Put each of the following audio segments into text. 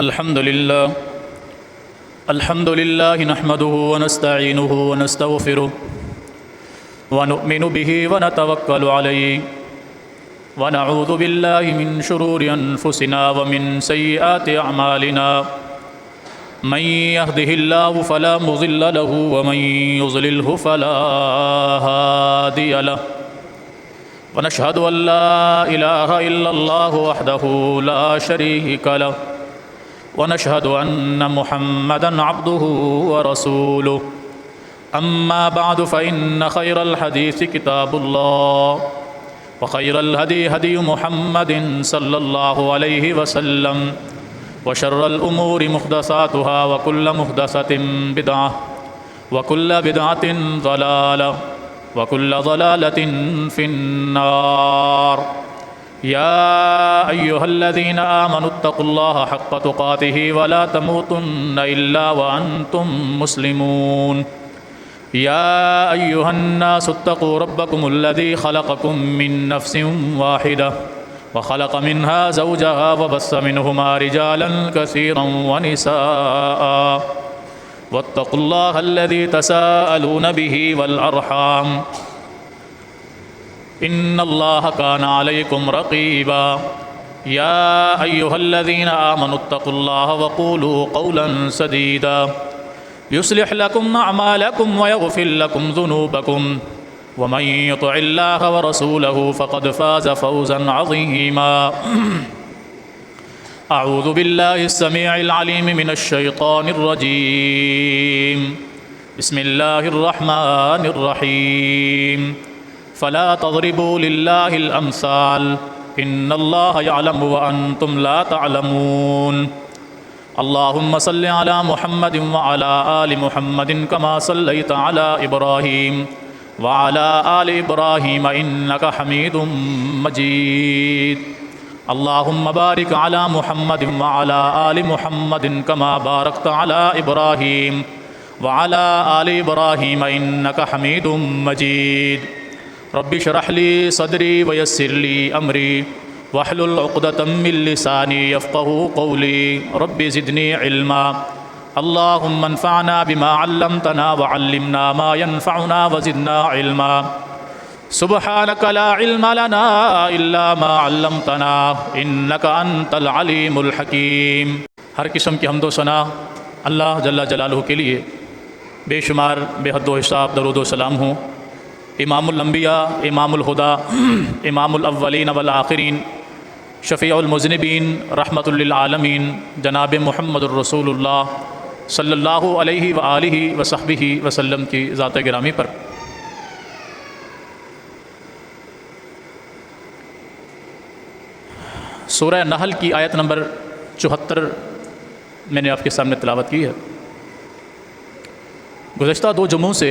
الحمد لله نحمده ونستعينه ونستغفره ونؤمن به ونتوكل عليه ونعوذ بالله من شرور أنفسنا ومن سيئات أعمالنا من يهده الله فلا مضل له ومن يضلله فلا هادي له ونشهد أن لا إله إلا الله وحده لا شريك له ونشهد أن محمدًا عبده ورسوله أما بعد فإن خير الحديث كتاب الله وخير الهدي هدي محمد صلى الله عليه وسلم وشر الأمور محدثاتها وكل محدثة بدعة وكل بدعة ضلالة وكل ضلالة في النار يا أيها الذين آمنوا اتقوا الله حق تقاته ولا تموتن إلا وأنتم مسلمون يا أيها الناس اتقوا ربكم الذي خلقكم من نفس واحدة وخلق منها زوجها وبث منهما رجالا كثيرا ونساء واتقوا الله الذي تساءلون به والأرحام إن الله كان عليكم رقيبا يا أيها الذين آمنوا اتقوا الله وقولوا قولا سديدا يصلح لكم أعمالكم ويغفر لكم ذنوبكم ومن يطع الله ورسوله فقد فاز فوزا عظيما أعوذ بالله السميع العليم من الشيطان الرجيم بسم الله الرحمن الرحيم فلا تضربوا لله الأمثال إن الله يعلم وأنتم لا تعلمون اللهم صل على محمد وعلى آل محمد كما صليت على إبراهيم وعلى آل إبراهيم إنك حميد مجيد اللهم بارك على محمد وعلى آل محمد كما باركت على إبراهيم وعلى آل إبراهيم إنك حميد مجيد رب اشرح لي صدري ويسر لي أمري واحلل عقدة من لساني يفقهوا قولي رب زدني علما اللهم انفعنا بما علمتنا وعلمنا ما ينفعنا وزدنا علما سبحانك لا علم لنا إلا ما علمتنا إنك أنت العليم الحكيم۔ ہر قسم کی حمد و ثنا اللہ جل جلالہ کے لیے بے شمار بے حد و حساب درود و سلام ہوں۔ امام الانبیاء، امام الہدیٰ، امام الاولین والآخرین، شفیع المذنبین، رحمت للعالمین، جناب محمد الرسول اللہ صلی اللہ علیہ وآلہ وصحبہ وسلم کی ذات گرامی پر سورہ نحل کی آیت نمبر 74 میں نے آپ کے سامنے تلاوت کی ہے۔ گزشتہ 2 جمعوں سے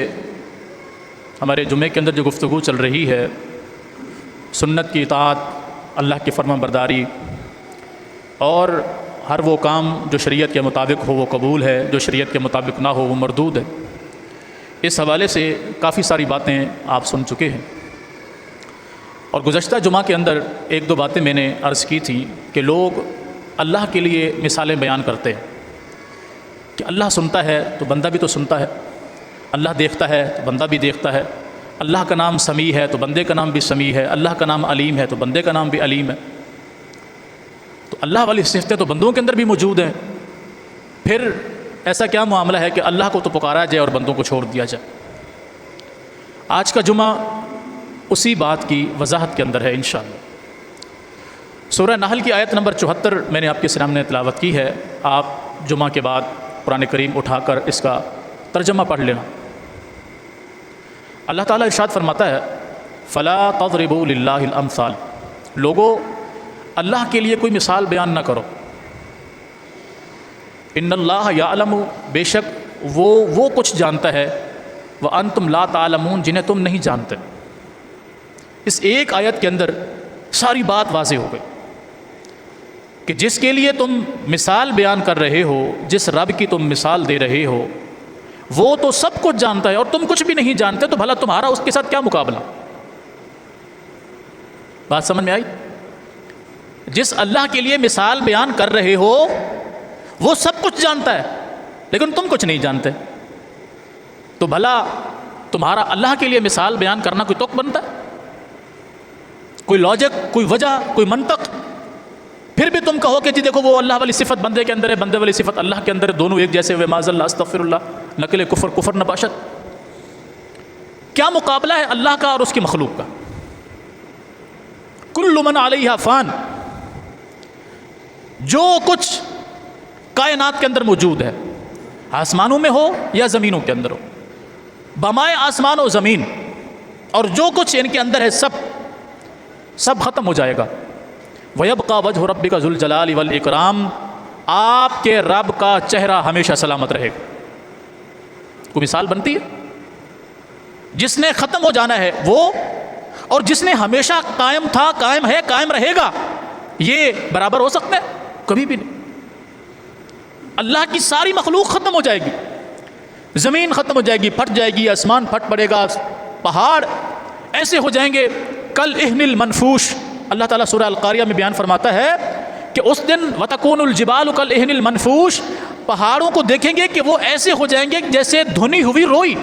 ہمارے جمعے کے اندر جو گفتگو چل رہی ہے سنت کی اطاعت، اللہ کی فرما برداری اور ہر وہ کام جو شریعت کے مطابق ہو وہ قبول ہے، جو شریعت کے مطابق نہ ہو وہ مردود ہے۔ اس حوالے سے کافی ساری باتیں آپ سن چکے ہیں، اور گزشتہ جمعہ کے اندر 1-2 باتیں میں نے عرض کی تھیں کہ لوگ اللہ کے لیے مثالیں بیان کرتے ہیں کہ اللہ سنتا ہے تو بندہ بھی تو سنتا ہے، اللہ دیکھتا ہے تو بندہ بھی دیکھتا ہے، اللہ کا نام سمیع ہے تو بندے کا نام بھی سمیع ہے، اللہ کا نام علیم ہے تو بندے کا نام بھی علیم ہے۔ تو اللہ والی صفتیں تو بندوں کے اندر بھی موجود ہیں، پھر ایسا کیا معاملہ ہے کہ اللہ کو تو پکارا جائے اور بندوں کو چھوڑ دیا جائے؟ آج کا جمعہ اسی بات کی وضاحت کے اندر ہے انشاءاللہ۔ سورہ نحل کی آیت نمبر 74 میں نے آپ کے سامنے تلاوت کی ہے، آپ جمعہ کے بعد قرآن کریم اٹھا کر اس کا ترجمہ پڑھ لینا۔ اللہ تعالیٰ ارشاد فرماتا ہے فلا تضربوا للہ الامثال، لوگو اللہ کے لیے کوئی مثال بیان نہ کرو۔ ان اللہ یعلم، بے شک وہ کچھ جانتا ہے، وانتم لا تعلمون، جنہیں تم نہیں جانتے۔ اس ایک آیت کے اندر ساری بات واضح ہو گئی کہ جس کے لیے تم مثال بیان کر رہے ہو، جس رب کی تم مثال دے رہے ہو، وہ تو سب کچھ جانتا ہے اور تم کچھ بھی نہیں جانتے، تو بھلا تمہارا اس کے ساتھ کیا مقابلہ؟ بات سمجھ میں آئی؟ جس اللہ کے لیے مثال بیان کر رہے ہو وہ سب کچھ جانتا ہے لیکن تم کچھ نہیں جانتے، تو بھلا تمہارا اللہ کے لیے مثال بیان کرنا کوئی توق بنتا ہے؟ کوئی لاجک، کوئی وجہ، کوئی منطق؟ پھر بھی تم کہو کہ جی دیکھو وہ اللہ والی صفت بندے کے اندر ہے، بندے والی صفت اللہ کے اندر ہے، دونوں ایک جیسے ہوئے، معاذ اللہ استغفر اللہ، نقل کفر کفر نباشت۔ کیا مقابلہ ہے اللہ کا اور اس کی مخلوق کا؟ کل من علیہا فان، جو کچھ کائنات کے اندر موجود ہے، آسمانوں میں ہو یا زمینوں کے اندر ہو، بمائے آسمان و زمین اور جو کچھ ان کے اندر ہے، سب ختم ہو جائے گا۔ وَيَبْقَى وَجْهُ رَبِّكَ ذُو الْجَلَالِ وَالْإِكْرَامِ، آپ کے رب کا چہرہ ہمیشہ سلامت رہے گا۔ کوئی مثال بنتی ہے؟ جس نے ختم ہو جانا ہے وہ، اور جس نے ہمیشہ قائم تھا، قائم ہے، قائم رہے گا، یہ برابر ہو سکتے ہیں؟ کبھی بھی نہیں۔ اللہ کی ساری مخلوق ختم ہو جائے گی، زمین ختم ہو جائے گی، پھٹ جائے گی، آسمان پھٹ پڑے گا، پہاڑ ایسے ہو جائیں گے کل اہن المنفوش۔ اللہ تعالیٰ سورہ القاریہ میں بیان فرماتا ہے کہ اس دن وَتَكُونُ الْجِبَالُ كَالْإِهْنِ الْمَنْفُوشِ، پہاڑوں کو دیکھیں گے کہ وہ ایسے ہو جائیں گے جیسے دھنی ہوئی روئی۔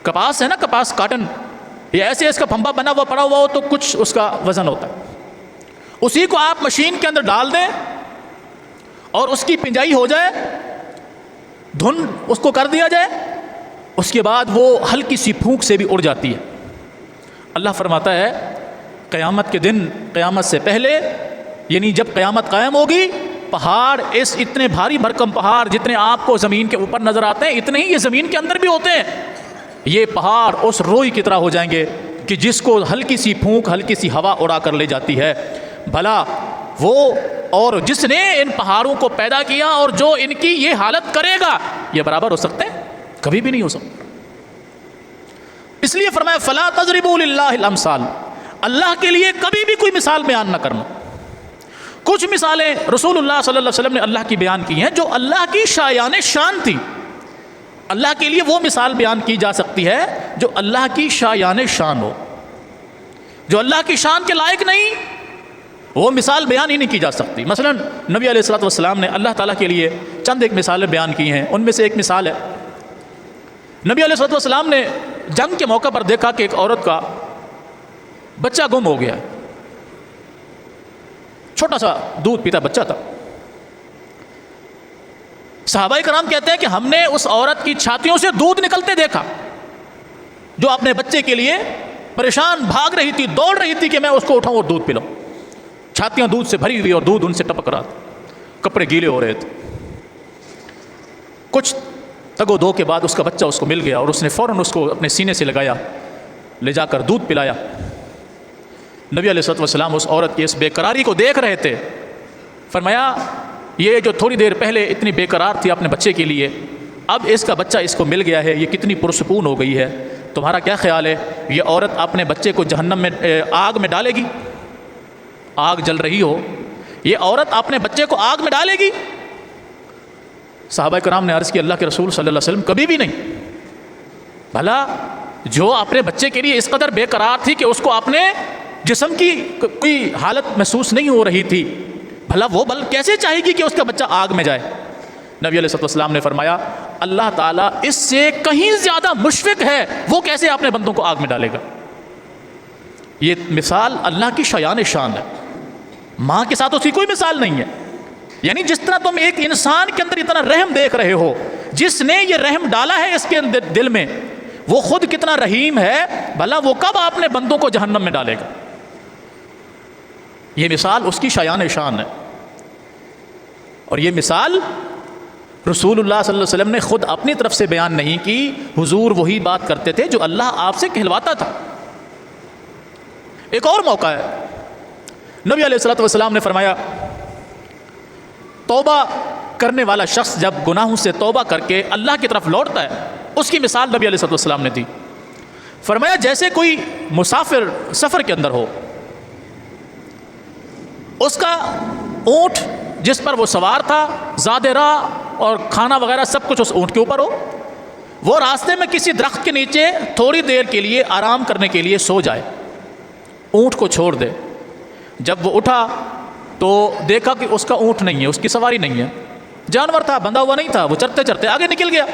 کپاس ہے نا، کپاس کاٹن، یہ ایسے اس کا پھمبا بنا ہوا پڑا ہوا ہو تو کچھ اس کا وزن ہوتا ہے، اسی کو آپ مشین کے اندر ڈال دیں اور اس کی پنجائی ہو جائے، دھن اس کو کر دیا جائے، اس کے بعد وہ ہلکی سی پھونک سے بھی اڑ جاتی ہے۔ اللہ فرماتا ہے قیامت کے دن، قیامت سے پہلے، یعنی جب قیامت قائم ہوگی، پہاڑ، اس اتنے بھاری بھرکم پہاڑ جتنے آپ کو زمین کے اوپر نظر آتے ہیں اتنے ہی یہ زمین کے اندر بھی ہوتے ہیں، یہ پہاڑ اس روئی کی طرح ہو جائیں گے کہ جس کو ہلکی سی پھونک، ہلکی سی ہوا اڑا کر لے جاتی ہے۔ بھلا وہ اور جس نے ان پہاڑوں کو پیدا کیا اور جو ان کی یہ حالت کرے گا، یہ برابر ہو سکتے ہیں؟ کبھی بھی نہیں ہو سکتے۔ اس لیے فرمایا فلا تضربوا للہ الامثال، اللہ کے لیے کبھی بھی کوئی مثال بیان نہ کرنا۔ کچھ مثالیں رسول اللہ صلی اللہ علیہ وسلم نے اللہ کی بیان کی ہیں جو اللہ کی شایان شان تھی۔ اللہ کے لیے وہ مثال بیان کی جا سکتی ہے جو اللہ کی شایان شان ہو، جو اللہ کی شان کے لائق نہیں، وہ مثال بیان ہی نہیں کی جا سکتی۔ مثلا نبی علیہ الصلوۃ والسلام نے اللہ تعالیٰ کے لیے چند ایک مثالیں بیان کی ہیں، ان میں سے ایک مثال ہے، نبی علیہ الصلوۃ والسلام نے جنگ کے موقع پر دیکھا کہ ایک عورت کا بچہ گم ہو گیا، چھوٹا سا دودھ پیتا بچہ تھا۔ صحابہ کرام کہتے ہیں کہ ہم نے اس عورت کی چھاتیوں سے دودھ نکلتے دیکھا، جو اپنے بچے کے لیے پریشان بھاگ رہی تھی، دوڑ رہی تھی کہ میں اس کو اٹھاؤں اور دودھ پلاؤں۔ چھاتیاں دودھ سے بھری ہوئی اور دودھ ان سے ٹپک رہا تھا، کپڑے گیلے ہو رہے تھے۔ کچھ تگ و دو کے بعد اس کا بچہ اس کو مل گیا اور اس نے فوراً اس کو اپنے سینے سے لگایا، لے جا کر دودھ پلایا۔ نبی علیہ الصلوۃ والسلام اس عورت کی اس بے قراری کو دیکھ رہے تھے، فرمایا یہ جو تھوڑی دیر پہلے اتنی بے قرار تھی اپنے بچے کے لیے، اب اس کا بچہ اس کو مل گیا ہے، یہ کتنی پرسکون ہو گئی ہے۔ تمہارا کیا خیال ہے یہ عورت اپنے بچے کو جہنم میں آگ میں ڈالے گی؟ آگ جل رہی ہو، یہ عورت اپنے بچے کو آگ میں ڈالے گی؟ صحابہ کرام نے عرض کی اللہ کے رسول صلی اللہ علیہ وسلم کبھی بھی نہیں۔ بھلا جو اپنے بچے کے لیے اس قدر بے قرار تھی کہ اس کو اپنے جسم کی کوئی حالت محسوس نہیں ہو رہی تھی، بھلا وہ کیسے چاہے گی کہ اس کا بچہ آگ میں جائے؟ نبی علیہ السلام نے فرمایا اللہ تعالیٰ اس سے کہیں زیادہ مشفق ہے، وہ کیسے اپنے بندوں کو آگ میں ڈالے گا؟ یہ مثال اللہ کی شایان شان ہے، ماں کے ساتھ اس کی کوئی مثال نہیں ہے۔ یعنی جس طرح تم ایک انسان کے اندر اتنا رحم دیکھ رہے ہو، جس نے یہ رحم ڈالا ہے اس کے اندر دل میں، وہ خود کتنا رحیم ہے، بھلا وہ کب اپنے بندوں کو جہنم میں ڈالے گا؟ یہ مثال اس کی شایان شان ہے، اور یہ مثال رسول اللہ صلی اللہ علیہ وسلم نے خود اپنی طرف سے بیان نہیں کی، حضور وہی بات کرتے تھے جو اللہ آپ سے کہلواتا تھا۔ ایک اور موقع ہے، نبی علیہ الصلوۃ والسلام نے فرمایا توبہ کرنے والا شخص جب گناہوں سے توبہ کر کے اللہ کی طرف لوٹتا ہے، اس کی مثال نبی علیہ الصلوۃ والسلام نے دی۔ فرمایا جیسے کوئی مسافر سفر کے اندر ہو، اس کا اونٹ جس پر وہ سوار تھا زیادہ راہ اور کھانا وغیرہ سب کچھ اس اونٹ کے اوپر ہو، وہ راستے میں کسی درخت کے نیچے تھوڑی دیر کے لیے آرام کرنے کے لیے سو جائے، اونٹ کو چھوڑ دے۔ جب وہ اٹھا تو دیکھا کہ اس کا اونٹ نہیں ہے، اس کی سواری نہیں ہے، جانور تھا، بندھا ہوا نہیں تھا، وہ چرتے چرتے آگے نکل گیا۔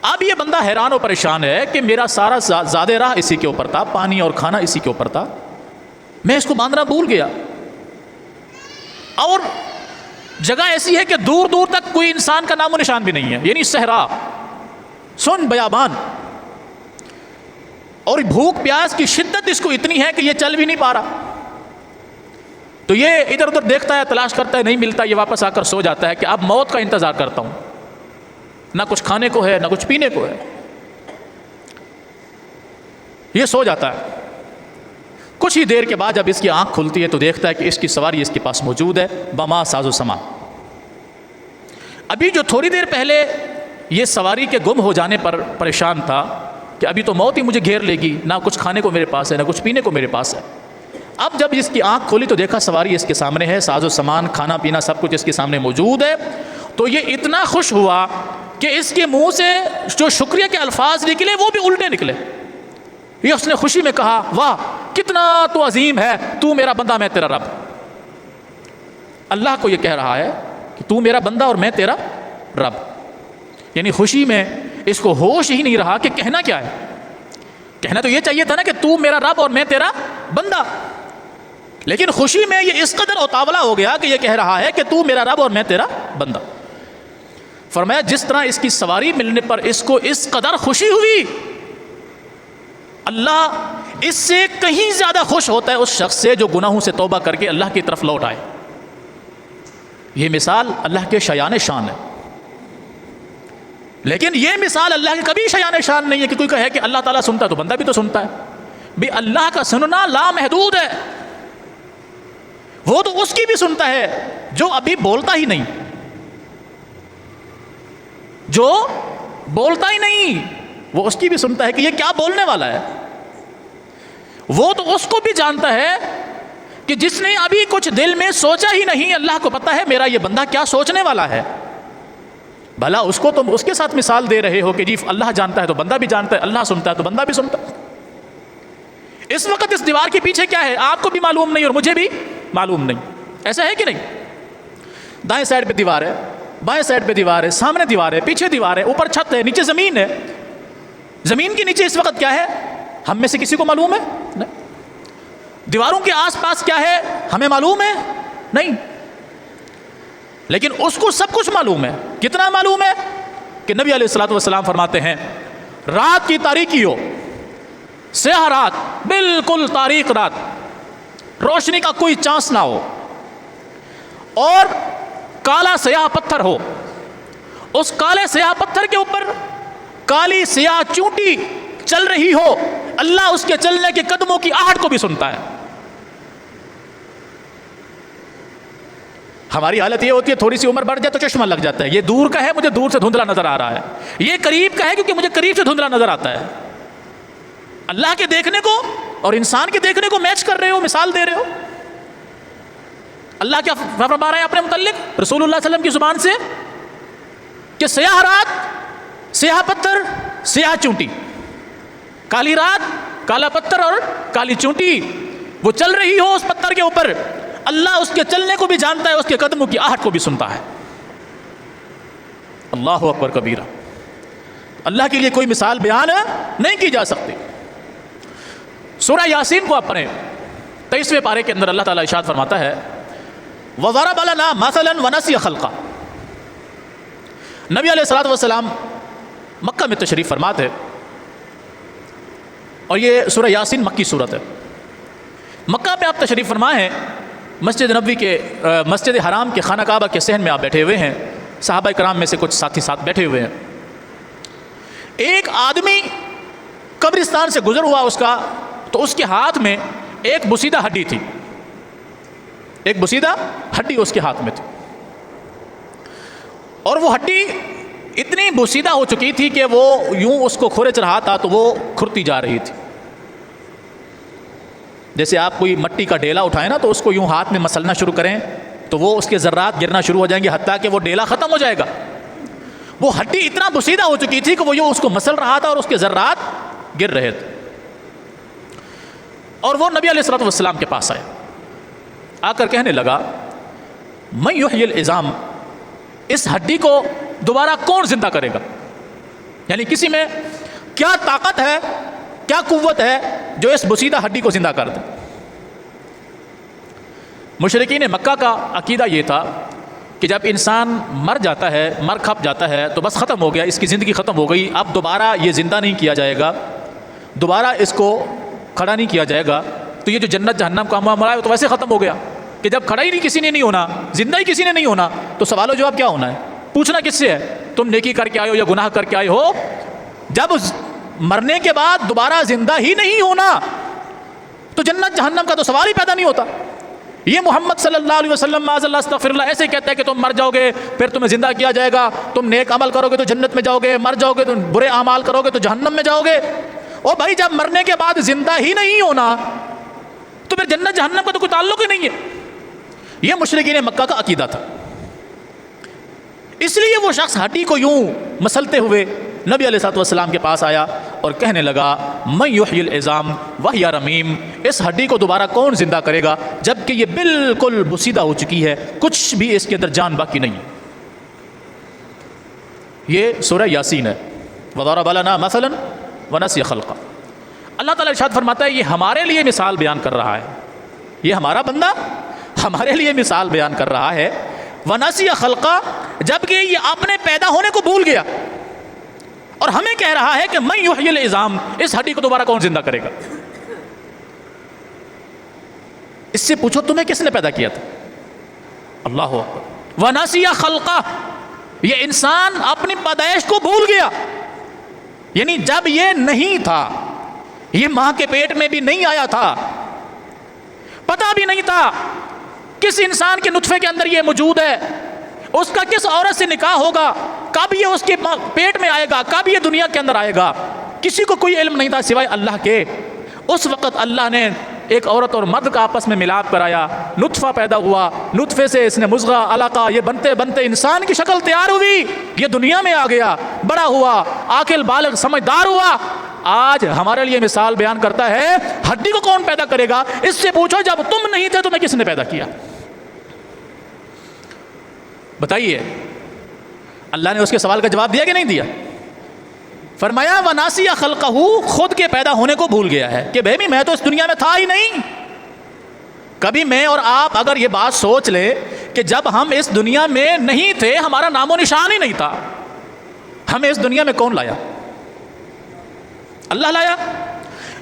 اب یہ بندہ حیران و پریشان ہے کہ میرا سارا زیادہ راہ اسی کے اوپر تھا، پانی اور کھانا اسی کے اوپر تھا، میں اس کو باندھنا بھول گیا، اور جگہ ایسی ہے کہ دور دور تک کوئی انسان کا نام و نشان بھی نہیں ہے، یعنی صحرا، سن بیابان، اور بھوک پیاس کی شدت اس کو اتنی ہے کہ یہ چل بھی نہیں پا رہا۔ تو یہ ادھر ادھر دیکھتا ہے، تلاش کرتا ہے، نہیں ملتا، یہ واپس آ کر سو جاتا ہے کہ اب موت کا انتظار کرتا ہوں، نہ کچھ کھانے کو ہے نہ کچھ پینے کو ہے، یہ سو جاتا ہے۔ کچھ ہی دیر کے بعد جب اس کی آنکھ کھلتی ہے تو دیکھتا ہے کہ اس کی سواری اس کے پاس موجود ہے، بما ساز و سامان۔ ابھی جو تھوڑی دیر پہلے یہ سواری کے گم ہو جانے پر پریشان تھا کہ ابھی تو موت ہی مجھے گھیر لے گی، نہ کچھ کھانے کو میرے پاس ہے نہ کچھ پینے کو میرے پاس ہے، اب جب اس کی آنکھ کھولی تو دیکھا سواری اس کے سامنے ہے، ساز و سامان، کھانا پینا سب کچھ اس کے سامنے موجود ہے، تو یہ اتنا خوش ہوا کہ اس کے منہ سے جو شکریہ کے الفاظ نکلے وہ بھی الٹے نکلے۔ یہ اس نے خوشی میں کہا، واہ کتنا تو عظیم ہے، تو میرا بندہ میں تیرا رب۔ اللہ کو یہ کہہ رہا ہے کہ تو میرا بندہ اور میں تیرا رب، یعنی خوشی میں اس کو ہوش ہی نہیں رہا کہ کہنا کیا ہے۔ کہنا تو یہ چاہیے تھا نا کہ تو میرا رب اور میں تیرا بندہ، لیکن خوشی میں یہ اس قدر اتاولا ہو گیا کہ یہ کہہ رہا ہے کہ تو میرا رب اور میں تیرا بندہ۔ فرمایا جس طرح اس کی سواری ملنے پر اس کو اس قدر خوشی ہوئی، اللہ اس سے کہیں زیادہ خوش ہوتا ہے اس شخص سے جو گناہوں سے توبہ کر کے اللہ کی طرف لوٹ آئے۔ یہ مثال اللہ کے شایان شان ہے، لیکن یہ مثال اللہ کے کبھی شایان شان نہیں ہے کہ کوئی کہے کہ اللہ تعالیٰ سنتا ہے تو بندہ بھی تو سنتا ہے۔ بھی اللہ کا سننا لامحدود ہے، وہ تو اس کی بھی سنتا ہے جو ابھی بولتا ہی نہیں، جو بولتا ہی نہیں وہ اس کی بھی سنتا ہے کہ یہ کیا بولنے والا ہے۔ وہ تو اس کو بھی جانتا ہے کہ جس نے ابھی کچھ دل میں سوچا ہی نہیں، اللہ کو پتا ہے میرا یہ بندہ کیا سوچنے والا ہے۔ بھلا اس کو تم اس کے ساتھ مثال دے رہے ہو کہ جی اللہ جانتا ہے تو بندہ بھی جانتا ہے، اللہ سنتا ہے تو بندہ بھی سنتا ہے۔ اس وقت اس دیوار کے پیچھے کیا ہے آپ کو بھی معلوم نہیں اور مجھے بھی معلوم نہیں، ایسا ہے کہ نہیں؟ دائیں سائڈ پہ دیوار ہے، بائیں سائڈ پہ دیوار ہے، سامنے دیوار ہے، پیچھے دیوار ہے، اوپر چھت ہے، نیچے زمین ہے۔ زمین کے نیچے اس وقت کیا ہے ہم میں سے کسی کو معلوم ہے؟ نہیں۔ دیواروں کے آس پاس کیا ہے ہمیں معلوم ہے؟ نہیں، لیکن اس کو سب کچھ معلوم ہے۔ کتنا معلوم ہے کہ نبی علیہ الصلوۃ والسلام فرماتے ہیں رات کی تاریکی ہو، سیاہ رات، بالکل تاریک رات، روشنی کا کوئی چانس نہ ہو، اور کالا سیاہ پتھر ہو، اس کالے سیاہ پتھر کے اوپر کالی سیاہ چونٹی چل رہی ہو، اللہ اس کے چلنے کے قدموں کی آہٹ کو بھی سنتا ہے۔ ہماری حالت یہ ہوتی ہے تھوڑی سی عمر بڑھ جائے تو چشمہ لگ جاتا ہے، یہ دور کا ہے مجھے دور سے دھندلا نظر آ رہا ہے، یہ قریب کا ہے کیونکہ مجھے قریب سے دھندلا نظر آتا ہے۔ اللہ کے دیکھنے کو اور انسان کے دیکھنے کو میچ کر رہے ہو، مثال دے رہے ہو۔ اللہ کیا فرما رہے ہیں اپنے متعلق رسول اللہ صلی اللہ علیہ وسلم کی زبان سے کہ سیاہ رات، سیاہ پتھر، سیاہ چونٹی، کالی رات، کالا پتھر اور کالی چونٹی، وہ چل رہی ہو اس پتھر کے اوپر، اللہ اس کے چلنے کو بھی جانتا ہے، اس کے قدموں کی آہٹ کو بھی سنتا ہے۔ اللہ اکبر کبیرہ، اللہ کے لیے کوئی مثال بیان نہیں کی جا سکتی۔ سورہ یاسین کو آپ پڑھیں، 23ویں پارے کے اندر اللہ تعالیٰ ارشاد فرماتا ہے وَضَرَبَ لَنَا مَثَلًا وَنَسِيَ خَلْقًا۔ نبی علیہ الصلوۃ والسلام مکہ میں تشریف فرما تھے، اور یہ سورہ یاسین مکی صورت ہے۔ مکہ پہ آپ تشریف فرما ہیں، مسجد نبوی کے مسجد حرام کے خانہ کعبہ کے صحن میں آپ بیٹھے ہوئے ہیں، صحابہ کرام میں سے کچھ ساتھی ساتھ بیٹھے ہوئے ہیں۔ ایک آدمی قبرستان سے گزر ہوا اس کا، تو اس کے ہاتھ میں ایک بسیدہ ہڈی تھی، ایک بسیدہ ہڈی اس کے ہاتھ میں تھی، اور وہ ہڈی اتنی بسیدہ ہو چکی تھی کہ وہ یوں اس کو کھرچ رہا تھا تو وہ کھرتی جا رہی تھی۔ جیسے آپ کوئی مٹی کا ڈیلا اٹھائیں نا تو اس کو یوں ہاتھ میں مسلنا شروع کریں تو وہ اس کے ذرات گرنا شروع ہو جائیں گے حتیٰ کہ وہ ڈیلا ختم ہو جائے گا۔ وہ ہڈی اتنا بسیدہ ہو چکی تھی کہ وہ یوں اس کو مسل رہا تھا اور اس کے ذرات گر رہے تھے، اور وہ نبی علیہ الصلوۃ والسلام کے پاس آئے آ کر کہنے لگا من یحیی العظام، اس ہڈی کو دوبارہ کون زندہ کرے گا؟ یعنی کسی میں کیا طاقت ہے، کیا قوت ہے جو اس بسیدہ ہڈی کو زندہ کر دے؟ مشرکین مکہ کا عقیدہ یہ تھا کہ جب انسان مر جاتا ہے، مر کھپ جاتا ہے تو بس ختم ہو گیا، اس کی زندگی ختم ہو گئی، اب دوبارہ یہ زندہ نہیں کیا جائے گا، دوبارہ اس کو کھڑا نہیں کیا جائے گا، تو یہ جو جنت جہنم کا معاملہ ہے تو ویسے ختم ہو گیا کہ جب کھڑا ہی نہیں کسی نے نہیں ہونا، زندہ ہی کسی نے نہیں ہونا، تو سوال و جواب کیا ہونا ہے؟ پوچھنا کس سے ہے؟ تم نیکی کر کے آئے ہو یا گناہ کر کے آئے ہو؟ جب مرنے کے بعد دوبارہ زندہ ہی نہیں ہونا تو جنت جہنم کا تو سوال ہی پیدا نہیں ہوتا۔ یہ محمد صلی اللہ علیہ وسلم معاذ اللہ استغفر اللہ ایسے کہتا ہے کہ تم مر جاؤ گے پھر تمہیں زندہ کیا جائے گا، تم نیک عمل کرو گے تو جنت میں جاؤ گے، مر جاؤ گے تو برے اعمال کرو گے تو جہنم میں جاؤ گے۔ او بھائی جب مرنے کے بعد زندہ ہی نہیں ہونا تو پھر جنت جہنم کا تو کوئی تعلق ہی نہیں ہے۔ یہ مشرکین مکہ کا عقیدہ تھا، اس لیے وہ شخص ہڈی کو یوں مسلتے ہوئے نبی علیہ الصلوۃ والسلام کے پاس آیا اور کہنے لگا من یحیی العظام وہی رمیم، اس ہڈی کو دوبارہ کون زندہ کرے گا جبکہ یہ بالکل بسیدہ ہو چکی ہے، کچھ بھی اس کے اندر جان باقی نہیں۔ یہ سورہ یاسین ہے، وضرب لنا مثلا ونسی خلقہ۔ اللہ تعالیٰ ارشاد فرماتا ہے یہ ہمارے لیے مثال بیان کر رہا ہے، یہ ہمارا بندہ ہمارے لیے مثال بیان کر رہا ہے، ونسی خلقہ، جبکہ یہ اپنے پیدا ہونے کو بھول گیا اور ہمیں کہہ رہا ہے کہ من یحیی العظام، اس ہڈی کو دوبارہ کون زندہ کرے گا؟ اس سے پوچھو تمہیں کس نے پیدا کیا تھا؟ اللہ اکبر۔ ونسی خلقہ، یہ انسان اپنی پیدائش کو بھول گیا، یعنی جب یہ نہیں تھا، یہ ماں کے پیٹ میں بھی نہیں آیا تھا، پتہ بھی نہیں تھا کس انسان کے نطفے کے اندر یہ موجود ہے، اس کا کس عورت سے نکاح ہوگا، کب یہ اس کے پیٹ میں آئے گا، کب یہ دنیا کے اندر آئے گا، کسی کو کوئی علم نہیں تھا سوائے اللہ کے۔ اس وقت اللہ نے ایک عورت اور مرد کا آپس میں ملاپ کرایا، نطفہ پیدا ہوا، نطفے سے اس نے مضغہ علقہ، یہ بنتے بنتے انسان کی شکل تیار ہوئی، یہ دنیا میں آ گیا، بڑا ہوا، عاقل بالغ سمجھدار ہوا، آج ہمارے لیے مثال بیان کرتا ہے ہڈی کو کون پیدا کرے گا؟ اس سے پوچھو جب تم نہیں تھے تمہیں کس نے پیدا کیا؟ بتائیے، اللہ نے اس کے سوال کا جواب دیا کہ نہیں دیا؟ فرمایا وناسی خلقہ، خود کے پیدا ہونے کو بھول گیا ہے کہ بھائی میں تو اس دنیا میں تھا ہی نہیں۔ کبھی میں اور آپ اگر یہ بات سوچ لے کہ جب ہم اس دنیا میں نہیں تھے، ہمارا نام و نشان ہی نہیں تھا، ہمیں اس دنیا میں کون لایا؟ اللہ لایا۔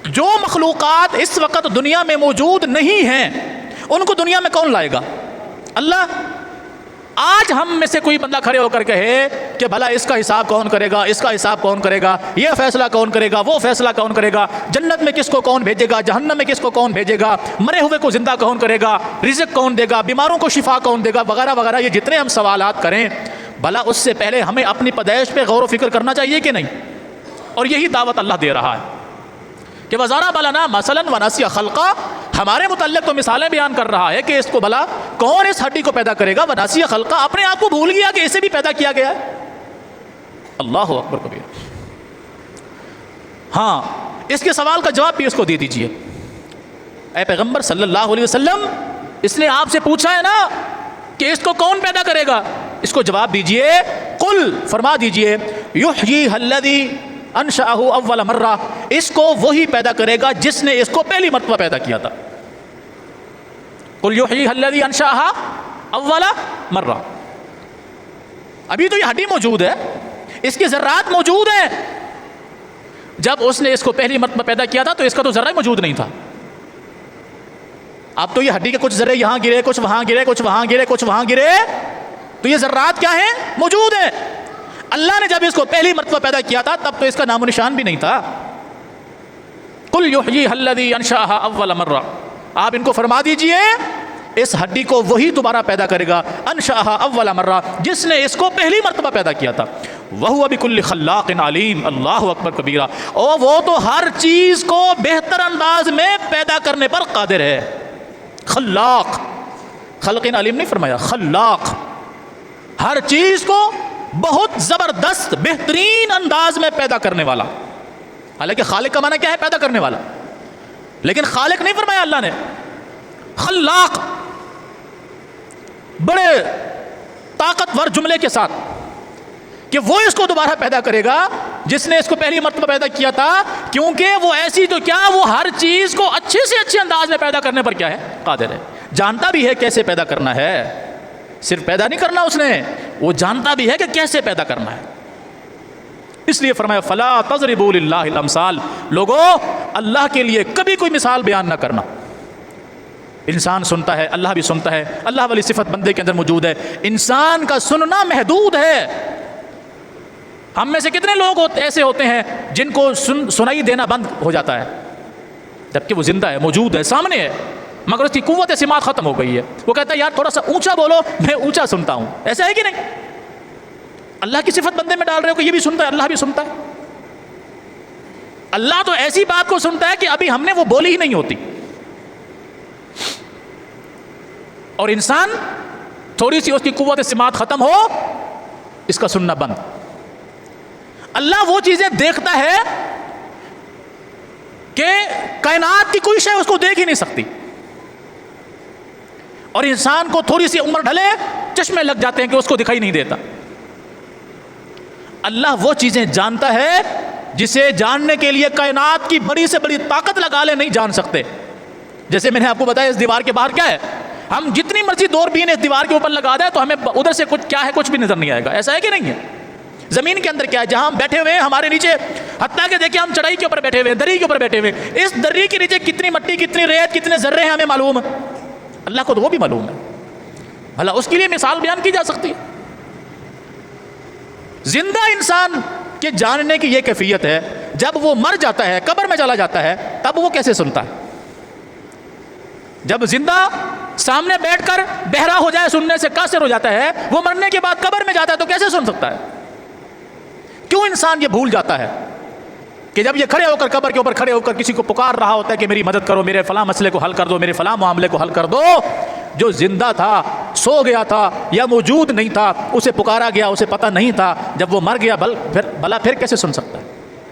جو مخلوقات اس وقت دنیا میں موجود نہیں ہیں ان کو دنیا میں کون لائے گا؟ اللہ۔ آج ہم میں سے کوئی بندہ کھڑے ہو کر کہے کہ بھلا اس کا حساب کون کرے گا، اس کا حساب کون کرے گا، یہ فیصلہ کون کرے گا، وہ فیصلہ کون کرے گا، جنت میں کس کو کون بھیجے گا، جہنم میں کس کو کون بھیجے گا، مرے ہوئے کو زندہ کون کرے گا، رزق کون دے گا، بیماروں کو شفا کون دے گا، وغیرہ وغیرہ، یہ جتنے ہم سوالات کریں، بھلا اس سے پہلے ہمیں اپنی پیدائش پہ غور و فکر کرنا چاہیے کہ نہیں؟ اور یہی دعوت اللہ دے رہا ہے کہ وَضَرَبَ لَنَا مَثَلًا وَنَسِيَ خَلْقًا، ہمارے متعلق تو مثالیں بیان کر رہا ہے کہ اس کو بھلا کون اس ہڈی کو پیدا کرے گا، وَنَسِيَ خَلْقًا، اپنے آپ کو بھول گیا کہ اسے بھی پیدا کیا گیا ہے۔ اللہ اکبر کبیر۔ ہاں، اس کے سوال کا جواب بھی اس کو دے دیجئے۔ اے پیغمبر صلی اللہ علیہ وسلم، اس نے آپ سے پوچھا ہے نا کہ اس کو کون پیدا کرے گا، اس کو جواب دیجئے، قل، فرما دیجئے، یحییھا الذی انشأہ اول مرہ، اس کو وہی پیدا کرے گا جس نے اس کو پہلی مرتبہ پیدا کیا تھا۔ قل یحییھا الذی انشأہا اول مرہ۔ ابھی تو یہ ہڈی موجود ہے، اس کی ذرات موجود ہیں، جب اس نے اس کو پہلی مرتبہ پیدا کیا تھا تو اس کا تو ذرہ موجود نہیں تھا۔ اب تو یہ ہڈی کے کچھ ذرے یہاں گرے، کچھ وہاں گرے، کچھ وہاں گرے، کچھ وہاں گرے، تو یہ ذرات کیا ہیں؟ موجود ہیں۔ اللہ نے جب اس کو پہلی مرتبہ پیدا کیا تھا تب تو اس کا نام و نشان بھی نہیں تھا۔ قل یحییھا الذی انشأہا اول مرہ، آپ ان کو فرما دیجئے اس ہڈی کو وہی دوبارہ پیدا کرے گا، انشأہا اول مرہ، جس نے اس کو پہلی مرتبہ پیدا کیا تھا۔ وَهُوَ بِكُلِّ خَلَّاقٍ عَلِيمٍ، اللہ اکبر کبیرہ، اور وہ تو ہر چیز کو بہتر انداز میں پیدا کرنے پر قادر ہے۔ خلاق، خلق علیم نہیں فرمایا، خلاق، ہر چیز کو بہت زبردست بہترین انداز میں پیدا کرنے والا۔ حالانکہ خالق کا معنی کیا ہے؟ پیدا کرنے والا، لیکن خالق نہیں فرمایا اللہ نے، خلاق۔ بڑے طاقتور جملے کے ساتھ کہ وہ اس کو دوبارہ پیدا کرے گا جس نے اس کو پہلی مرتبہ پیدا کیا تھا، کیونکہ وہ ایسی تو کیا، وہ ہر چیز کو اچھے سے اچھے انداز میں پیدا کرنے پر کیا ہے، قادر ہے، جانتا بھی ہے کیسے پیدا کرنا ہے، صرف پیدا نہیں کرنا اس نے، وہ جانتا بھی ہے کہ کیسے پیدا کرنا ہے۔ اس لیے فرمایا فلا تضربوا للہ الامثال، لوگوں اللہ کے لیے کبھی کوئی مثال بیان نہ کرنا۔ انسان سنتا ہے، اللہ بھی سنتا ہے، اللہ والی صفت بندے کے اندر موجود ہے، انسان کا سننا محدود ہے۔ ہم میں سے کتنے لوگ ایسے ہوتے ہیں جن کو سنائی دینا بند ہو جاتا ہے، جبکہ وہ زندہ ہے، موجود ہے، سامنے ہے، مگر اس کی قوت سماعت ختم ہو گئی ہے۔ وہ کہتا ہے یار تھوڑا سا اونچا بولو، میں اونچا سنتا ہوں، ایسا ہے کہ نہیں؟ اللہ کی صفت بندے میں ڈال رہے ہو کہ یہ بھی سنتا ہے، اللہ بھی سنتا ہے۔ اللہ تو ایسی بات کو سنتا ہے کہ ابھی ہم نے وہ بولی ہی نہیں ہوتی، اور انسان تھوڑی سی اس کی قوت سماعت ختم ہو، اس کا سننا بند۔ اللہ وہ چیزیں دیکھتا ہے کہ کائنات کی کوئی شے اس کو دیکھ ہی نہیں سکتی، اور انسان کو تھوڑی سی عمر ڈھلے چشمے لگ جاتے ہیں کہ اس کو دکھائی نہیں دیتا۔ اللہ وہ چیزیں جانتا ہے جسے جاننے کے لیے کائنات کی بڑی سے بڑی طاقت لگا لے نہیں جان سکتے۔ جیسے میں نے آپ کو بتایا اس دیوار کے باہر کیا ہے، ہم جتنی مرضی دوربین اس دیوار کے اوپر لگا دیں تو ہمیں ادھر سے کچھ کیا ہے کچھ بھی نظر نہیں آئے گا، ایسا ہے کہ نہیں ہے؟ زمین کے اندر کیا ہے، جہاں ہم بیٹھے ہوئے ہیں ہمارے نیچے، حتیٰ کہ دیکھیں ہم چڑھائی کے اوپر بیٹھے ہوئے ہیں، دری کے اوپر بیٹھے ہوئے ہیں، اس دری کے نیچے کتنی مٹی، کتنی ریت، کتنے ذرے ہیں ہمیں معلوم ہے، اللہ کو تو وہ بھی معلوم ہے۔ بھلا اس کے لیے مثال بیان کی جا سکتی ہے؟ زندہ انسان کے جاننے کی یہ کیفیت ہے، جب وہ مر جاتا ہے، قبر میں چلا جاتا ہے، تب وہ کیسے سنتا ہے؟ جب زندہ سامنے بیٹھ کر بہرا ہو جائے، سننے سے قاصر ہو جاتا ہے، وہ مرنے کے بعد قبر میں جاتا ہے تو کیسے سن سکتا ہے؟ کیوں انسان یہ بھول جاتا ہے کہ جب یہ کھڑے ہو کر قبر کے اوپر کھڑے ہو کر کسی کو پکار رہا ہوتا ہے کہ میری مدد کرو، میرے فلاں مسئلے کو حل کر دو، میرے فلاں معاملے کو حل کر دو، جو زندہ تھا، سو گیا تھا یا موجود نہیں تھا، اسے پکارا گیا، اسے پتہ نہیں تھا، جب وہ مر گیا بھلا پھر کیسے سن سکتا ہے؟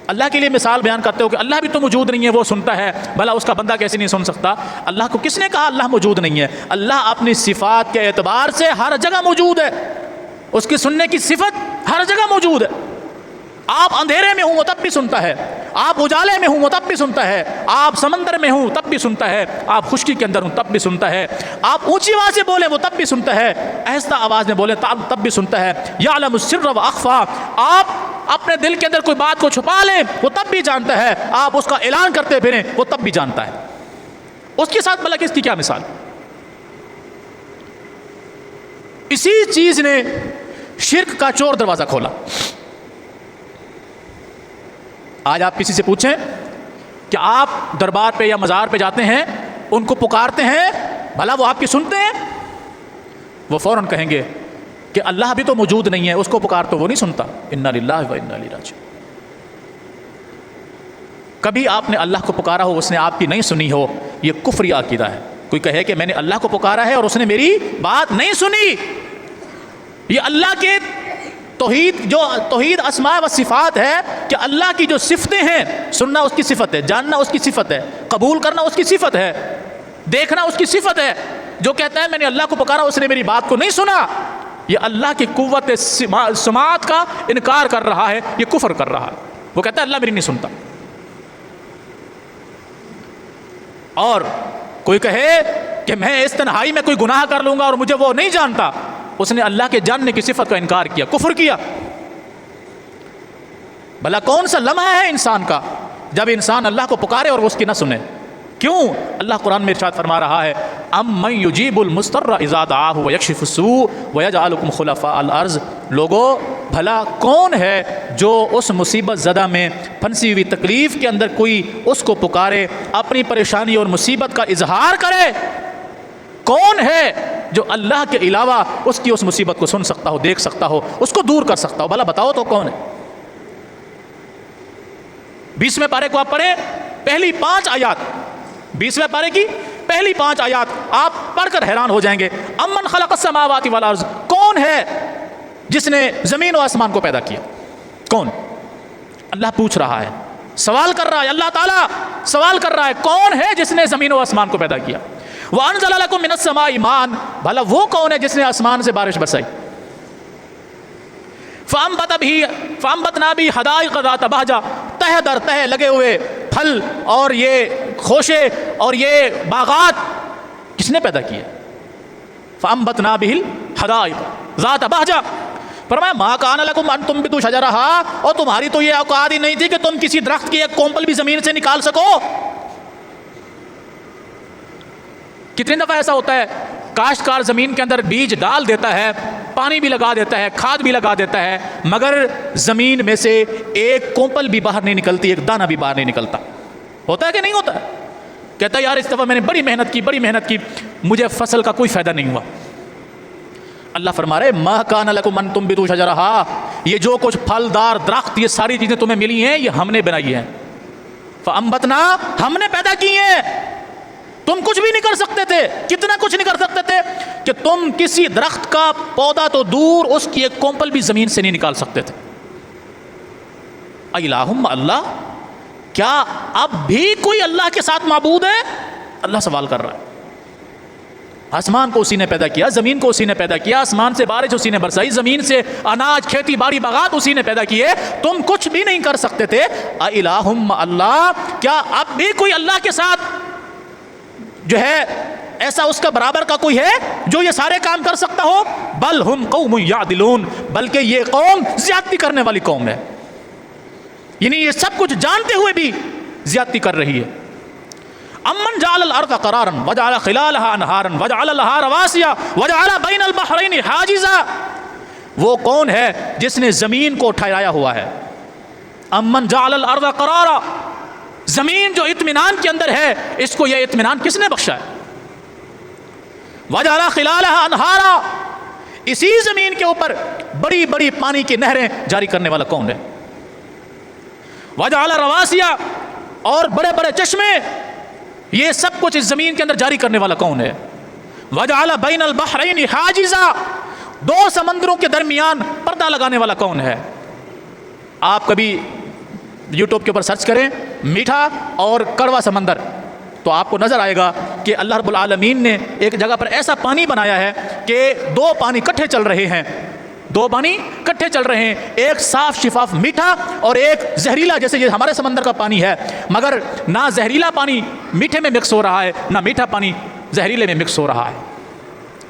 اللہ کے لیے مثال بیان کرتے ہو کہ اللہ بھی تو موجود نہیں ہے، وہ سنتا ہے، بھلا اس کا بندہ کیسے نہیں سن سکتا؟ اللہ کو کس نے کہا اللہ موجود نہیں ہے؟ اللہ اپنی صفات کے اعتبار سے ہر جگہ موجود ہے، اس کی سننے کی صفت ہر جگہ موجود ہے۔ آپ اندھیرے میں ہوں وہ تب بھی سنتا ہے، آپ اجالے میں ہوں وہ تب بھی سنتا ہے، آپ سمندر میں ہوں تب بھی سنتا ہے، آپ خشکی کے اندر ہوں تب بھی سنتا ہے، آپ اونچی آواز سے بولیں وہ تب بھی سنتا ہے، آہستہ آواز میں بولیں تب بھی سنتا ہے، یعلم السر واخفی، آپ اپنے دل کے اندر کوئی بات کو چھپا لیں وہ تب بھی جانتا ہے، آپ اس کا اعلان کرتے پھریں وہ تب بھی جانتا ہے۔ اس کے ساتھ بھلا کس کی کیا مثال؟ اسی چیز نے شرک کا چور دروازہ کھولا۔ آج آپ کسی سے پوچھیں کہ آپ دربار پہ یا مزار پہ جاتے ہیں، ان کو پکارتے ہیں، بھلا وہ آپ کی سنتے ہیں؟ وہ فوراً کہیں گے کہ اللہ بھی تو موجود نہیں ہے، اس کو پکار تو وہ نہیں سنتا۔ انا للہ و انا الیہ راجعون۔ کبھی آپ نے اللہ کو پکارا ہو، اس نے آپ کی نہیں سنی ہو، یہ کفری عقیدہ ہے۔ کوئی کہے کہ میں نے اللہ کو پکارا ہے اور اس نے میری بات نہیں سنی، یہ اللہ کے توحید اسماء و صفات ہے کہ اللہ کی جو صفتیں ہیں، سننا اس کی صفت ہے، جاننا اس کی صفت ہے، قبول کرنا اس کی صفت ہے، دیکھنا اس کی صفت ہے۔ جو کہتا ہے میں نے اللہ کو پکارا اس نے میری بات کو نہیں سنا، یہ اللہ کی قوت سماعت کا انکار کر رہا ہے، یہ کفر کر رہا ہے۔ وہ کہتا ہے اللہ میری نہیں سنتا۔ اور کوئی کہے کہ میں اس تنہائی میں کوئی گناہ کر لوں گا اور مجھے وہ نہیں جانتا، اس نے اللہ کے جاننے کی صفت کا انکار کیا، کفر کیا۔ بھلا کون سا لمحہ ہے انسان کا جب انسان اللہ کو پکارے اور وہ اس کی نہ سنے؟ کیوں؟ اللہ قرآن میں ارشاد فرما رہا ہے امن یجیب المضطر اذا دعاہ ویکشف السوء ویجعلکم خلفاء الارض، لوگو بھلا کون ہے جو اس مصیبت زدہ میں پھنسی ہوئی تکلیف کے اندر کوئی اس کو پکارے، اپنی پریشانی اور مصیبت کا اظہار کرے؟ کون ہے جو اللہ کے علاوہ اس کی اس مصیبت کو سن سکتا ہو، دیکھ سکتا ہو، اس کو دور کر سکتا ہو؟ بھلا بتاؤ تو کون ہے؟ 20ویں پارے کو آپ پڑھیں، پہلی 5 آیات، 20ویں پارے کی پہلی 5 آیات آپ پڑھ کر حیران ہو جائیں گے۔ امن خلق السماوات والارض، کون ہے جس نے زمین و آسمان کو پیدا کیا؟ کون؟ اللہ پوچھ رہا ہے، سوال کر رہا ہے، اللہ تعالیٰ سوال کر رہا ہے، کون ہے جس نے زمین و آسمان کو پیدا کیا؟ وَأَنزَلَ لَكُم مِّنَ السَّمَاءِ مَاءً، بھلا وہ کون ہے جس نے آسمان سے بارش برسائی؟ فَأَنبَتْنَا بِهِ حَدَائِقَ ذَاتَ بَهْجَةٍ، تہ در تہ لگے ہوئے پھل اور یہ خوشے اور یہ باغات کس نے پیدا کیے؟ فَأَنبَتْنَا بِهِ حَدَائِقَ ذَاتَ بَهْجَةٍ، فرمایا ما کان لکم ان تنبتوا شجرها، اور تمہاری تو یہ اوقات ہی نہیں تھی کہ تم کسی درخت کی ایک کونپل بھی زمین سے نکال سکو۔ کتنی دفعہ ایسا ہوتا ہے کاشتکار زمین کے اندر بیج ڈال دیتا ہے، پانی بھی لگا دیتا ہے، کھاد بھی لگا دیتا ہے، مگر زمین میں سے ایک کونپل بھی باہر نہیں نکلتی، ایک دانہ بھی باہر نہیں نکلتا۔ ہوتا ہے کہ نہیں ہوتا؟ کہتا ہے یار اس دفعہ میں نے بڑی محنت کی مجھے فصل کا کوئی فائدہ نہیں ہوا۔ اللہ فرما رہے ما کان لکم ان تنبتوا شجرها، یہ جو کچھ پھلدار درخت یہ ساری چیزیں تمہیں ملی ہیں یہ ہم نے بنائی ہیں۔ فانبتنا، ہم نے پیدا کی ہیں۔ تم کچھ بھی نہیں کر سکتے تھے، کتنا کچھ نہیں کر سکتے تھے کہ تم کسی درخت کا پودا تو دور اس کی ایک کونپل بھی زمین سے نہیں نکال سکتے تھے۔ الہم اللہ، کیا اب بھی کوئی اللہ کے ساتھ معبود ہے؟ اللہ سوال کر رہا ہے۔ آسمان کو اسی نے پیدا کیا، زمین کو اسی نے پیدا کیا، آسمان سے بارش اسی نے برسائی، زمین سے اناج کھیتی باڑی باغات اسی نے پیدا کیے، تم کچھ بھی نہیں کر سکتے تھے۔ الہم اللہ، کیا اب بھی کوئی اللہ کے ساتھ جو ہے ایسا اس کا برابر کا کوئی ہے جو یہ سارے کام کر سکتا ہو؟ بل ہم قوم یعدلون، بلکہ یہ قوم زیادتی کرنے والی قوم ہے، یعنی یہ سب کچھ جانتے ہوئے بھی زیادتی کر رہی ہے۔ امن جعل الارض قرارا وجعل خلالها انہارا وجعل لها رواسیا وجعل بین البحرین حاجزا، وہ کون ہے جس نے زمین کو ٹھہرایا ہوا ہے؟ امن جعل الارض قرارا، زمین جو اطمینان کے اندر ہے اس کو یہ اطمینان کس نے بخشا ہے؟ وجعل خلالها انہارا، اسی زمین کے اوپر بڑی بڑی پانی کی نہریں جاری کرنے والا کون ہے؟ وجعل رواسیا، اور بڑے بڑے چشمے، یہ سب کچھ اس زمین کے اندر جاری کرنے والا کون ہے؟ وجعل بین البحرین حاجزا، دو سمندروں کے درمیان پردہ لگانے والا کون ہے؟ آپ کبھی یوٹیوب کے اوپر سرچ کریں میٹھا اور کڑوا سمندر، تو آپ کو نظر آئے گا کہ اللہ رب العالمین نے ایک جگہ پر ایسا پانی بنایا ہے کہ دو پانی کٹھے چل رہے ہیں، دو پانی کٹھے چل رہے ہیں، ایک صاف شفاف میٹھا اور ایک زہریلا، جیسے یہ ہمارے سمندر کا پانی ہے، مگر نہ زہریلا پانی میٹھے میں مکس ہو رہا ہے نہ میٹھا پانی زہریلے میں مکس ہو رہا ہے۔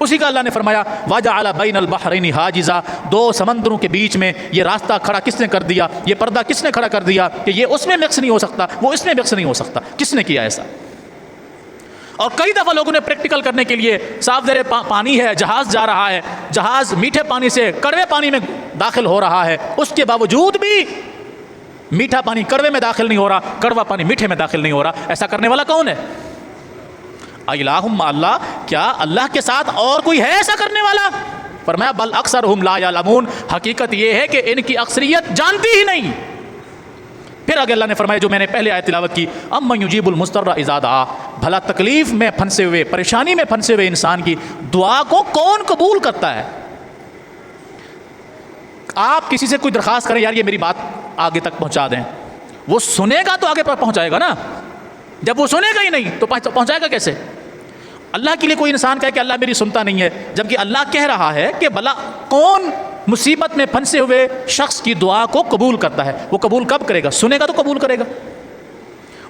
اسی کا اللہ نے فرمایا وَجَعَلَ بَيْنَ الْبَحْرَيْنِ حَاجِزًا، دو سمندروں کے بیچ میں یہ راستہ کھڑا کس نے کر دیا، یہ پردہ کس نے کھڑا کر دیا کہ یہ اس میں مکس نہیں ہو سکتا، وہ اس میں مکس نہیں ہو سکتا؟ کس نے کیا ایسا؟ اور کئی دفعہ لوگوں نے پریکٹیکل کرنے کے لیے، صاف زیر پانی ہے، جہاز جا رہا ہے، جہاز میٹھے پانی سے کڑوے پانی میں داخل ہو رہا ہے، اس کے باوجود بھی میٹھا پانی کڑوے میں داخل نہیں ہو رہا، کڑوا پانی میٹھے میں داخل نہیں ہو رہا۔ ایسا کرنے والا کون ہے؟ الہم اللہ، کیا اللہ کے ساتھ اور کوئی ہے ایسا کرنے والا؟ فرمایا بل اکثرہم لا یعلمون، حقیقت یہ ہے کہ ان کی اکثریت جانتی ہی نہیں۔ پھر آگے اللہ نے فرمایا جو میں نے پہلے آیت تلاوت کی، امن یجیب المضطر اذا دعا، بھلا تکلیف میں پھنسے ہوئے، پریشانی میں پھنسے ہوئے انسان کی دعا کو کون قبول کرتا ہے؟ آپ کسی سے کوئی درخواست کریں، یار یہ میری بات آگے تک پہنچا دیں، وہ سنے گا تو آگے پر پہنچائے گا نا، جب وہ سنے گا ہی نہیں تو پہنچائے گا کیسے؟ اللہ کے لیے کوئی انسان کہے کہ اللہ میری سنتا نہیں ہے، جبکہ اللہ کہہ رہا ہے کہ بھلا کون مصیبت میں پھنسے ہوئے شخص کی دعا کو قبول کرتا ہے؟ وہ قبول کب کرے گا؟ سنے گا تو قبول کرے گا،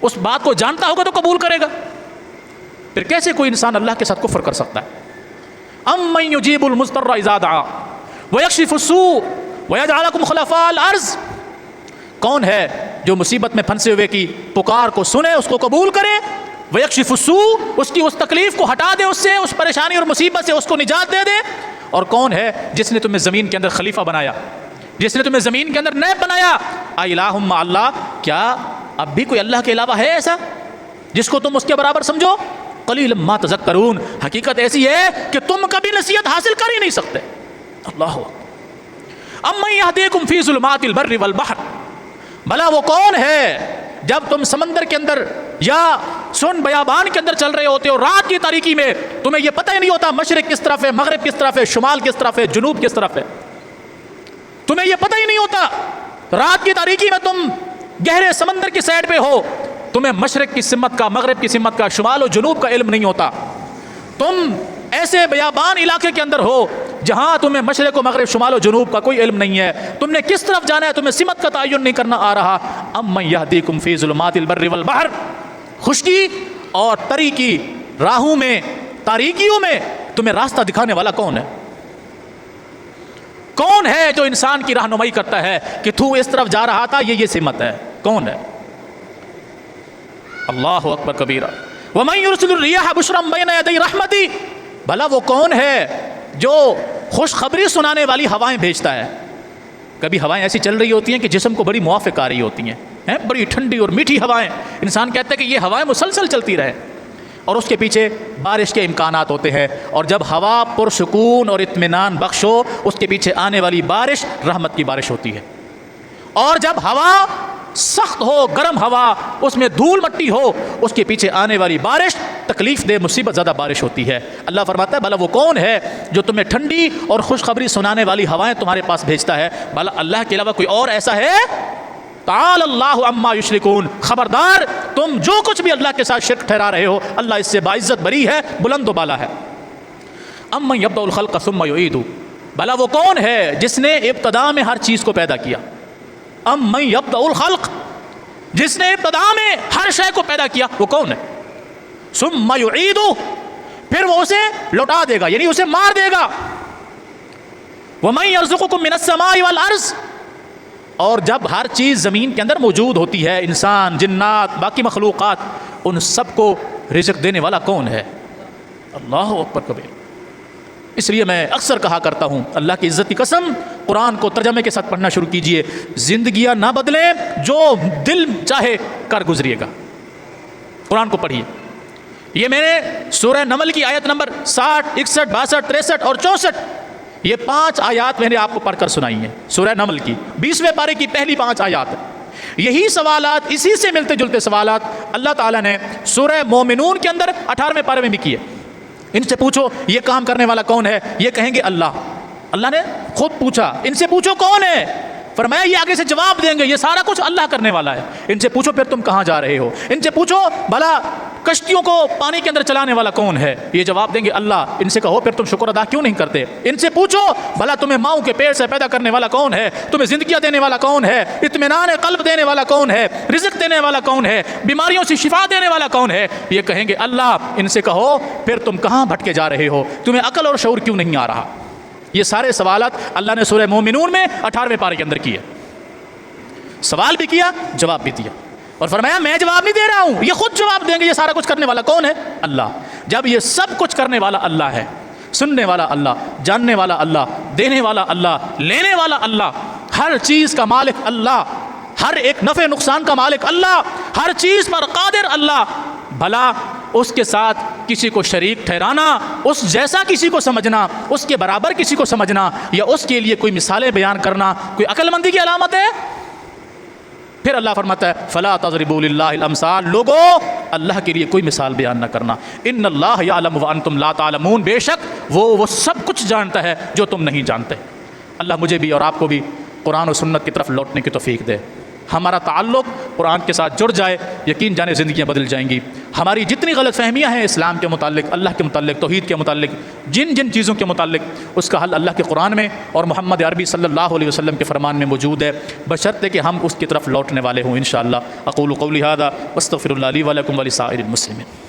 اس بات کو جانتا ہوگا تو قبول کرے گا۔ پھر کیسے کوئی انسان اللہ کے ساتھ کفر کر سکتا ہے؟ امن یجیب المضطر اذا دعا ویکشف السوء ویجعلکم خلفاء الارض، کون ہے جو مصیبت میں پھنسے ہوئے کی پکار کو سنے، اس کو قبول کرے، ویکشف السوء، اس کی اس تکلیف کو ہٹا دے، اس سے اس پریشانی اور مصیبت سے اس کو نجات دے دے، اور کون ہے جس نے تمہیں زمین کے اندر خلیفہ بنایا، جس نے تمہیں زمین کے اندر نیب بنایا؟ الہم اللہ، کیا اب بھی کوئی اللہ کے علاوہ ہے ایسا جس کو تم اس کے برابر سمجھو؟ قلیلا ما تذکرون، حقیقت ایسی ہے کہ تم کبھی نصیحت حاصل کر ہی نہیں سکتے۔ اللہ امن یہدیکم فی ظلمات البر والبحر، بھلا وہ کون ہے جب تم سمندر کے اندر یا سن بیابان کے اندر چل رہے ہوتے ہو، رات کی تاریکی میں تمہیں یہ پتہ ہی نہیں ہوتا مشرق کس طرف ہے، مغرب کس طرف ہے، شمال کس طرف ہے، جنوب کس طرف ہے، تمہیں یہ پتہ ہی نہیں ہوتا، رات کی تاریکی میں تم گہرے سمندر کی سائڈ پہ ہو، تمہیں مشرق کی سمت کا، مغرب کی سمت کا، شمال و جنوب کا علم نہیں ہوتا، تم ایسے بیابان علاقے کے اندر ہو جہاں تمہیں مشرق و مغرب شمال و جنوب کا کوئی علم نہیں ہے، تم نے کس طرف جانا ہے تمہیں سمت کا تعین نہیں کرنا آ رہا، امن یہدیکم فی ظلمات البر والبحر، خشکی اور تری کی راہوں میں، تاریکیوں میں تمہیں راستہ دکھانے والا کون ہے؟ کون ہے جو انسان کی رہنمائی کرتا ہے کہ تو اس طرف جا رہا تھا، یہ سمت ہے؟ کون ہے؟ اللہ اکبر کبیرہ۔ وَمَن يُرْسِلُ الرِّيَاحَ بُشْرًا بَيْنَ يَدَيْ رَحْمَتِهِ، بھلا وہ کون ہے جو خوشخبری سنانے والی ہوائیں بھیجتا ہے؟ کبھی ہوائیں ایسی چل رہی ہوتی ہیں کہ جسم کو بڑی موافق آ رہی ہوتی ہیں، بڑی ٹھنڈی اور میٹھی ہوائیں، انسان کہتا ہے کہ یہ ہوائیں مسلسل چلتی رہے، اور اس کے پیچھے بارش کے امکانات ہوتے ہیں، اور جب ہوا پرسکون اور اطمینان بخش ہو اس کے پیچھے آنے والی بارش رحمت کی بارش ہوتی ہے، اور جب ہوا سخت ہو، گرم ہوا، اس میں دھول مٹی ہو، اس کے پیچھے آنے والی بارش تکلیف دہ مصیبت زدہ بارش ہوتی ہے۔ اللہ فرماتا ہے بھلا وہ کون ہے جو تمہیں ٹھنڈی اور خوشخبری سنانے والی ہوائیں تمہارے پاس بھیجتا ہے؟ بھلا اللہ کے علاوہ کوئی اور ایسا ہے؟ تعالی اللہ عما یشرکون، خبردار تم جو کچھ بھی اللہ کے ساتھ شرک ٹھہرا رہے ہو اللہ اس سے باعزت بری ہے، بلند و بالا ہے۔ امن یبدأ الخلق ثم یعیدہ، بھلا وہ کون ہے جس نے ابتدا میں ہر چیز کو پیدا کیا؟ امن یبدأ الخلق، جس نے ابتدا میں ہر شے کو پیدا کیا وہ کون ہے؟ ثم یعیدہ، پھر وہ اسے لوٹا دے گا، یعنی اسے مار دے گا۔ ومن یرزقکم من السماء والارض، اور جب ہر چیز زمین کے اندر موجود ہوتی ہے، انسان، جنات، باقی مخلوقات، ان سب کو رزق دینے والا کون ہے؟ اللہ اکبر کبیر۔ اس لیے میں اکثر کہا کرتا ہوں، اللہ کی عزت کی قسم، قرآن کو ترجمے کے ساتھ پڑھنا شروع کیجئے، زندگیاں نہ بدلیں، جو دل چاہے کر گزریے گا۔ قرآن کو پڑھیے۔ یہ میں نے سورہ نمل کی آیت نمبر 60، 61، 62، 63 اور 64، یہ 5 آیات میں نے آپ کو پڑھ کر سنائی ہیں، سورہ نمل کی 20ویں پارے کی پہلی 5 آیات۔ یہی سوالات، اسی سے ملتے جلتے سوالات اللہ تعالیٰ نے سورہ مومنون کے اندر 18ویں پارے میں بھی کیے۔ ان سے پوچھو یہ کام کرنے والا کون ہے، یہ کہیں گے اللہ۔ اللہ نے خود پوچھا، ان سے پوچھو کون ہے، فرمایا یہ آگے سے جواب دیں گے یہ سارا کچھ اللہ کرنے والا ہے۔ ان سے پوچھو پھر تم کہاں جا رہے ہو، ان سے پوچھو بھلا کشتیوں کو پانی کے اندر چلانے والا کون ہے، یہ جواب دیں گے اللہ۔ ان سے کہو پھر تم شکر ادا کیوں نہیں کرتے۔ ان سے پوچھو بھلا تمہیں ماؤں کے پیٹ سے پیدا کرنے والا کون ہے، تمہیں زندگیاں دینے والا کون ہے، اطمینان قلب دینے والا کون ہے، رزق دینے والا کون ہے، بیماریوں سے شفا دینے والا کون ہے، یہ کہیں گے اللہ۔ ان سے کہو پھر تم کہاں بھٹکے جا رہے ہو، تمہیں عقل اور شعور کیوں نہیں آ رہا۔ یہ سارے سوالات اللہ نے سورہ مومنون میں 18ویں پارے کے اندر کیے، سوال بھی کیا، جواب بھی دیا، اور فرمایا میں جواب نہیں دے رہا ہوں، یہ خود جواب دیں گے۔ یہ سارا کچھ کرنے والا کون ہے؟ اللہ۔ جب یہ سب کچھ کرنے والا اللہ ہے، سننے والا اللہ، جاننے والا اللہ، دینے والا اللہ، لینے والا اللہ، ہر چیز کا مالک اللہ، ہر ایک نفع نقصان کا مالک اللہ، ہر چیز پر قادر اللہ، بھلا اس کے ساتھ کسی کو شریک ٹھہرانا، اس جیسا کسی کو سمجھنا، اس کے برابر کسی کو سمجھنا، یا اس کے لیے کوئی مثالیں بیان کرنا کوئی عقل مندی کی علامت ہے؟ پھر اللہ فرماتا ہے فلا تضربوا للہ الامثال، لوگو اللہ کے لیے کوئی مثال بیان نہ کرنا، ان اللہ یعلم وانتم لا تعلمون، بے شک وہ سب کچھ جانتا ہے جو تم نہیں جانتے۔ اللہ مجھے بھی اور آپ کو بھی قرآن و سنت کی طرف لوٹنے کی توفیق دے، ہمارا تعلق قرآن کے ساتھ جڑ جائے، یقین جانے زندگیاں بدل جائیں گی۔ ہماری جتنی غلط فہمیاں ہیں اسلام کے متعلق، اللہ کے متعلق، توحید کے متعلق، جن جن چیزوں کے متعلق، اس کا حل اللہ کے قرآن میں اور محمد عربی صلی اللہ علیہ وسلم کے فرمان میں موجود ہے، بشرطے کہ ہم اس کی طرف لوٹنے والے ہوں انشاءاللہ۔ اقول قولی ھذا واستغفر اللہ لی ولکم ولسائر المسلمین۔